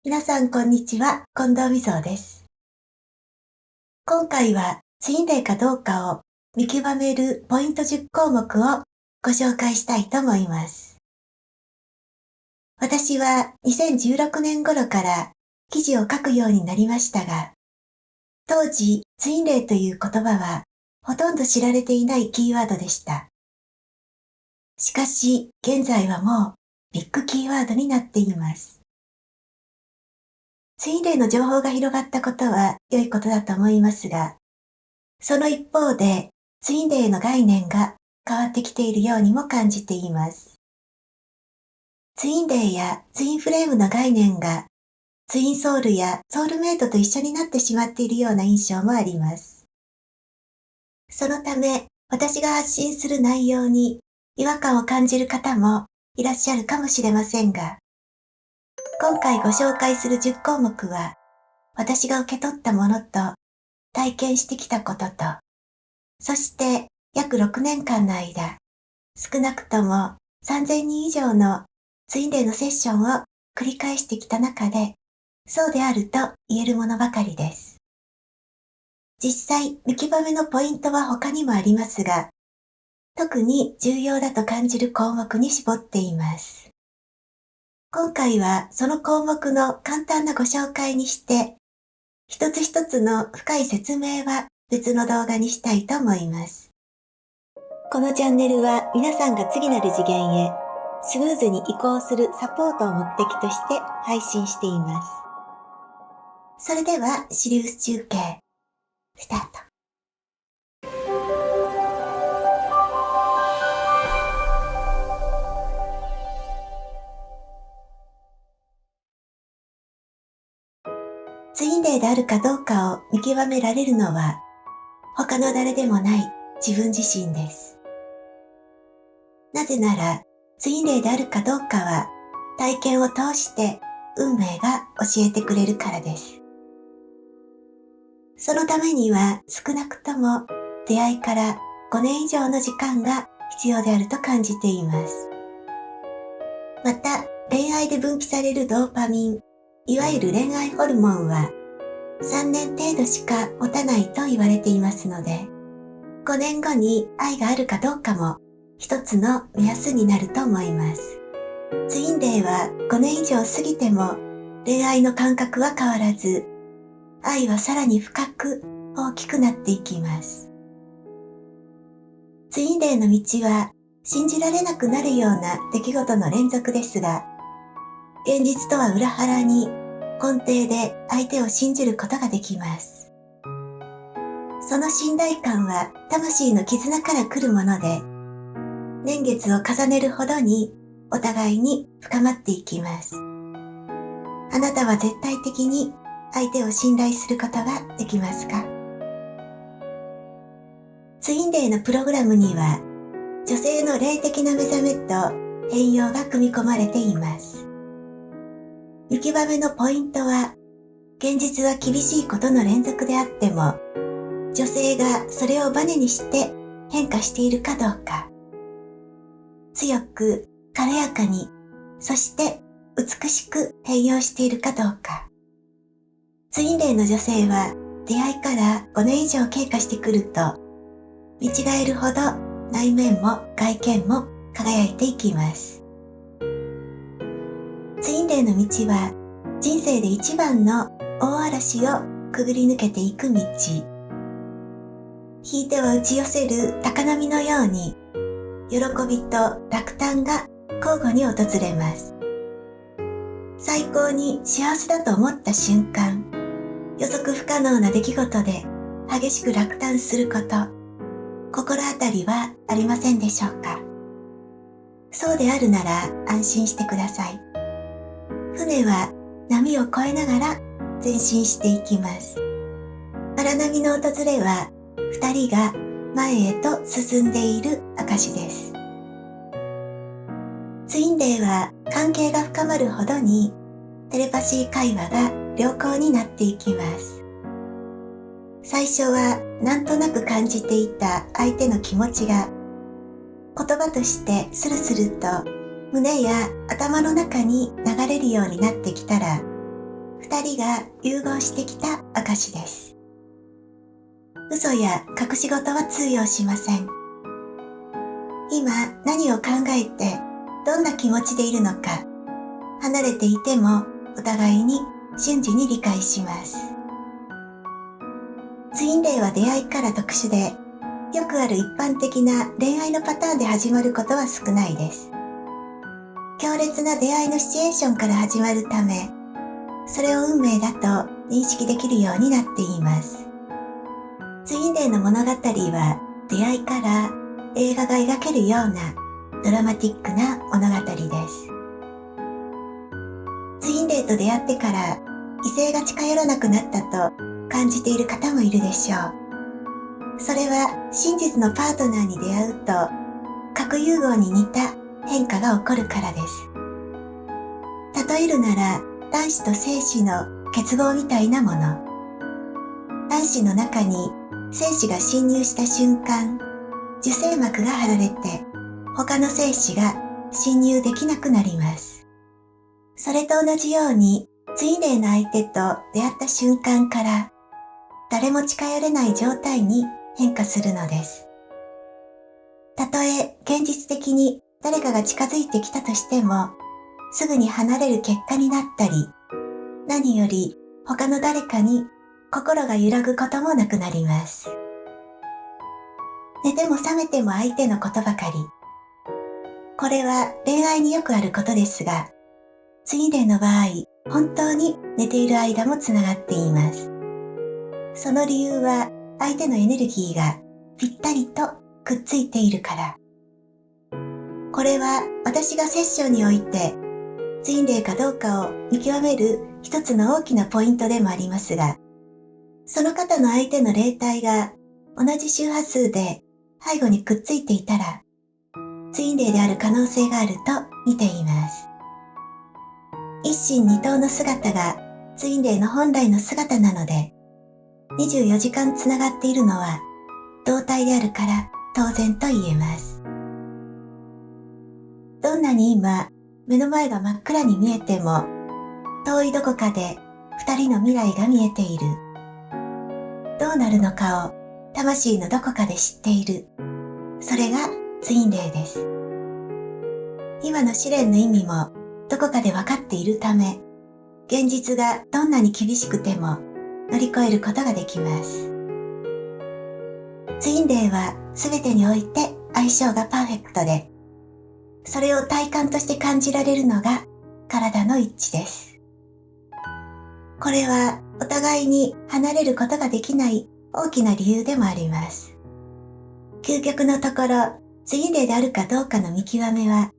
皆さんこんにちは、近藤美蔵です。今回はツインレイかどうかを見極めるポイント10項目をご紹介したいと思います。私は2016年頃から記事を書くようになりましたが、当時ツインレイという言葉はほとんど知られていないキーワードでした。しかし現在はもうビッグキーワードになっています。ツインレイの情報が広がったことは良いことだと思いますが、その一方でツインレイの概念が変わってきているようにも感じています。ツインレイやツインフレームの概念がツインソウルやソウルメイトと一緒になってしまっているような印象もあります。そのため私が発信する内容に違和感を感じる方もいらっしゃるかもしれませんが、今回ご紹介する10項目は私が受け取ったものと体験してきたことと、そして約6年間の間、少なくとも3000人以上のツインレイのセッションを繰り返してきた中で、そうであると言えるものばかりです。実際、見極めのポイントは他にもありますが、特に重要だと感じる項目に絞っています。今回はその項目の簡単なご紹介にして、一つ一つの深い説明は別の動画にしたいと思います。このチャンネルは皆さんが次なる次元へスムーズに移行するサポートを目的として配信しています。それではシリウス中継スタート。ツインレイであるかどうかを見極められるのは他の誰でもない自分自身です。なぜならツインレイであるかどうかは体験を通して運命が教えてくれるからです。そのためには少なくとも出会いから5年以上の時間が必要であると感じています。また、恋愛で分泌されるドーパミン、いわゆる恋愛ホルモンは3年程度しか持たないと言われていますので、5年後に愛があるかどうかも一つの目安になると思います。ツインレイは5年以上過ぎても恋愛の感覚は変わらず、愛はさらに深く大きくなっていきます。ツインレイの道は信じられなくなるような出来事の連続ですが、現実とは裏腹に根底で相手を信じることができます。その信頼感は魂の絆から来るもので、年月を重ねるほどにお互いに深まっていきます。あなたは絶対的に相手を信頼することができますか？ツインレイのプログラムには女性の霊的な目覚めと変容が組み込まれています。見極めのポイントは、現実は厳しいことの連続であっても、女性がそれをバネにして変化しているかどうか、強く、軽やかに、そして美しく変容しているかどうか。ツインレイの女性は出会いから5年以上経過してくると、見違えるほど内面も外見も輝いていきます。ツインレイの道は人生で一番の大嵐をくぐり抜けていく道。引いては打ち寄せる高波のように、喜びと落胆が交互に訪れます。最高に幸せだと思った瞬間、予測不可能な出来事で激しく落胆すること、心当たりはありませんでしょうか？そうであるなら安心してください。船は波を越えながら前進していきます。荒波の訪れは二人が前へと進んでいる証です。ツインレイは関係が深まるほどにテレパシー会話が良好になっていきます。最初はなんとなく感じていた相手の気持ちが言葉としてスルスルと胸や頭の中に流れるようになってきたら、二人が融合してきた証です。嘘や隠し事は通用しません。今何を考えてどんな気持ちでいるのか、離れていてもお互いに瞬時に理解します。ツインレイは出会いから特殊で、よくある一般的な恋愛のパターンで始まることは少ないです。強烈な出会いのシチュエーションから始まるため、それを運命だと認識できるようになっています。ツインレイの物語は出会いから映画が描けるようなドラマティックな物語です。ツインレイと出会ってから異性が近寄らなくなったと感じている方もいるでしょう。それは真実のパートナーに出会うと核融合に似た変化が起こるからです。例えるなら卵子と精子の結合みたいなもの。卵子の中に精子が侵入した瞬間、受精膜が張られて他の精子が侵入できなくなります。それと同じようにツインレイの相手と出会った瞬間から誰も近寄れない状態に変化するのです。たとえ現実的に誰かが近づいてきたとしても、すぐに離れる結果になったり、何より他の誰かに心が揺らぐこともなくなります。寝ても覚めても相手のことばかり。これは恋愛によくあることですが、ツインレイの場合、本当に寝ている間もつながっています。その理由は相手のエネルギーがぴったりとくっついているから。これは私がセッションにおいてツインレイかどうかを見極める一つの大きなポイントでもありますが、その方の相手の霊体が同じ周波数で背後にくっついていたら、ツインレイである可能性があると見ています。一心二頭の姿がツインレイの本来の姿なので、24時間つながっているのは同体であるから当然と言えます。どんなに今目の前が真っ暗に見えても、遠いどこかで二人の未来が見えている。どうなるのかを魂のどこかで知っている。それがツインレイです。今の試練の意味もどこかで分かっているため、現実がどんなに厳しくても乗り越えることができます。ツインレイは全てにおいて相性がパーフェクトで、それを体感として感じられるのが体の一致です。これはお互いに離れることができない大きな理由でもあります。究極のところ、ツインレイであるかどうかの見極めは、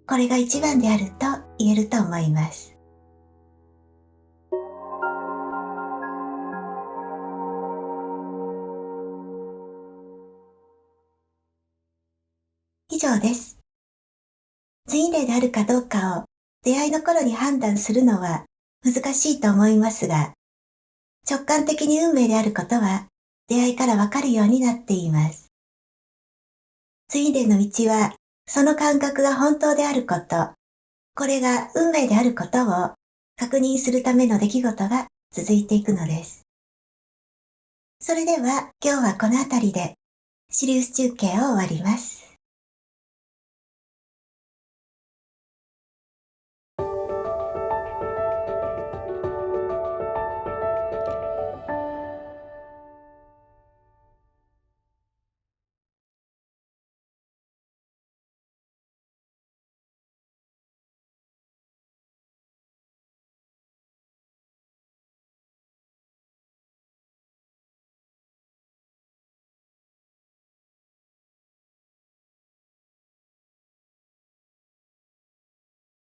これが一番であると言えると思います。以上です。ツインレイであるかどうかを出会いの頃に判断するのは難しいと思いますが、直感的に運命であることは出会いからわかるようになっています。ツインレイの道はその感覚が本当であること、これが運命であることを確認するための出来事が続いていくのです。それでは今日はこの辺りでシリウス中継を終わります。